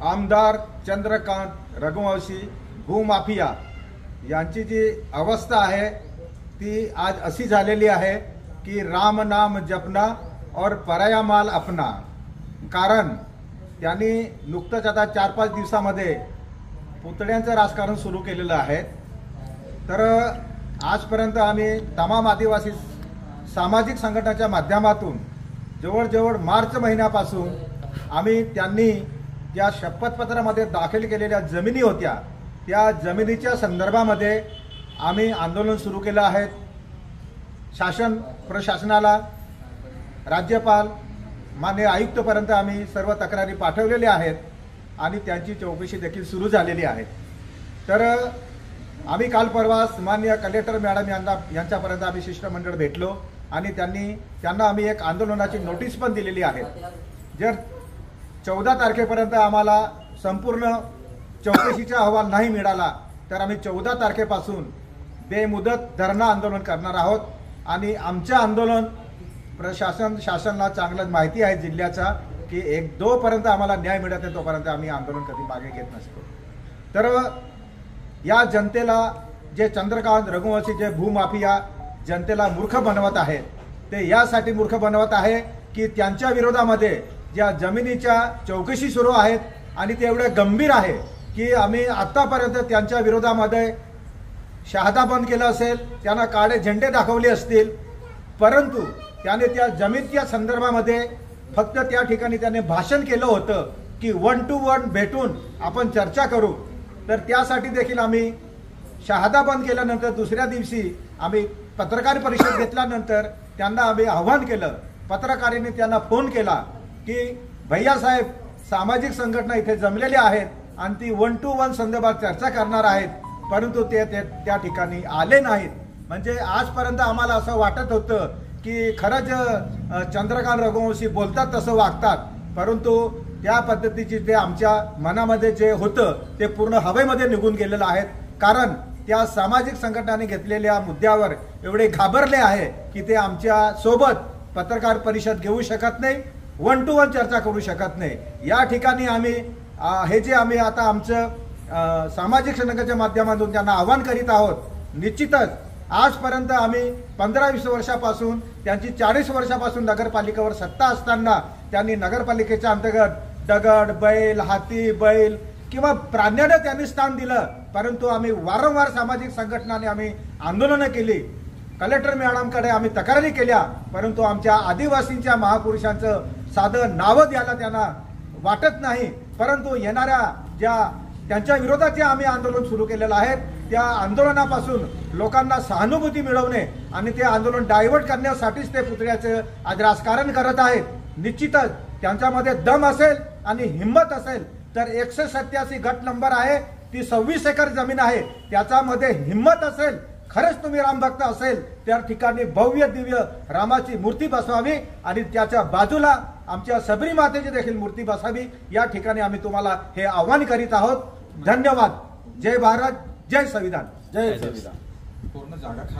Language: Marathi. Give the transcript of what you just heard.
आमदार चंद्रकांत रघुवंशी भूमाफिया यांची जी अवस्था आहे ती आज अशी झालेली आहे की राम नाम जपना और पराया माल अपना। कारण त्यांनी नुकतंच आता 4-5 दिवसामध्ये पुतळ्यांचं राजकारण सुरू केलेलं आहे। तर आजपर्यंत आम्ही तमाम आदिवासी सामाजिक संघटनाच्या माध्यमातून जवळजवळ मार्च महिन्यापासून आम्ही त्यांनी ज्या शपथपत्रामध्ये दाखल केलेल्या जमिनी होत्या त्या जमिनीच्या संदर्भामध्ये आम्ही आंदोलन सुरू केलं आहे। शासन प्रशासनाला, राज्यपाल, माननीय आयुक्तपर्यंत आम्ही सर्व तक्रारी पाठवलेल्या आहेत आणि त्यांची चौकशी देखील सुरू झालेली आहे। तर आम्ही काल परवा माननीय कलेक्टर मॅडम यांच्यापर्यंत आम्ही शिष्टमंडळ भेटलो आणि त्यांना आम्ही एक आंदोलनाची नोटीस पण दिलेली आहे। जर 14 तारखेपर्यंत आम्हाला संपूर्ण चौकशीचा अहवाल नाही मिळाला तर आम्ही 14 तारखेपासून बेमुदत धरणं आंदोलन करणार आहोत। आणि आमचं आंदोलन शासनाला चांगलं माहिती आहे जिल्ह्याचा की 1-2 पर्यंत आम्हाला न्याय मिळत नाही तोपर्यंत आम्ही आंदोलन कधी मागे घेत नसतो। तर या जनतेला जे चंद्रकांत रघुवंशी जे भूमाफिया जनतेला मूर्ख बनवत आहेत ते यासाठी मूर्ख बनवत आहे की त्यांच्या विरोधामध्ये ज्या जमिनीच्या चौकशी सुरू आहेत आणि ते एवढे गंभीर आहे की आम्ही आतापर्यंत त्यांच्या विरोधामध्ये शहादा बंद केला असेल, त्यांना काळे झेंडे दाखवले असतील, परंतु त्याने त्या जमिनीच्या संदर्भामध्ये फक्त त्या ठिकाणी त्याने भाषण केलं होतं की 1 to 1 भेटून आपण चर्चा करू। तर त्यासाठी देखील आम्ही शहादा बंद केल्यानंतर दुसऱ्या दिवशी आम्ही पत्रकार परिषद घेतल्यानंतर त्यांना आम्ही आव्हान केलं। पत्रकारांनी त्यांना फोन केला की भैयासाहेब सामाजिक संघटना इथे जमलेल्या आहेत आणि ती 1 to 1 संदर्भात चर्चा करणार आहेत, परंतु ते त्या ठिकाणी आले नाहीत। म्हणजे आजपर्यंत आम्हाला असं वाटत होतं की खरंच चंद्रकांत रघुवंशी बोलतात तसं वागतात, परंतु त्या पद्धतीची ते आमच्या मनामध्ये जे होतं ते पूर्ण हवेमध्ये निघून गेलेलं आहे। कारण त्या सामाजिक संघटनांनी घेतलेल्या मुद्द्यावर एवढे घाबरले आहे की ते आमच्या सोबत पत्रकार परिषद घेऊ शकत नाही, 1 to 1 चर्चा करू शकत नाही। या ठिकाणी आम्ही हे जे आम्ही आता आमचं सामाजिक संघटनेच्या माध्यमातून त्यांना आवाहन करीत आहोत। निश्चितच आजपर्यंत आम्ही 15-20 वर्षापासून त्यांची 40 वर्षापासून नगरपालिकेवर सत्ता असताना त्यांनी नगरपालिकेच्या अंतर्गत दगड, बैल, हाती, बैल किंवा प्राण्यांना त्यांनी स्थान दिलं, परंतु आम्ही वारंवार सामाजिक संघटनांनी आम्ही आंदोलनं केली, कलेक्टर मॅडमकडे आम्ही तक्रारी केल्या, परंतु आमच्या आदिवासींच्या महापुरुषांचं साधं नावं द्यायला त्यांना वाटत नाही। परंतु येणाऱ्या त्यांच्या विरोधात जे आम्ही आंदोलन सुरू केलेलं आहे त्या आंदोलनापासून लोकांना सहानुभूती मिळवणे आणि ते आंदोलन डायव्हर्ट करण्यासाठीच ते पुतळ्याचं आज राजकारण करत आहेत। निश्चितच त्यांच्यामध्ये दम असेल आणि हिंमत असेल तर 187 गट नंबर आहे, ती 26 एकर जमीन आहे, त्याच्यामध्ये हिंमत असेल, खरंच तुम्ही रामभक्त असेल त्या ठिकाणी भव्य दिव्य रामाची मूर्ती बसवावी आणि त्याच्या बाजूला आमच्या सबरी मातेची देखील मूर्ती बसावी। या ठिकाणी आम्ही तुम्हाला हे आव्हान करीत आहोत। धन्यवाद। जय भारत, जय संविधान, जय संविधान।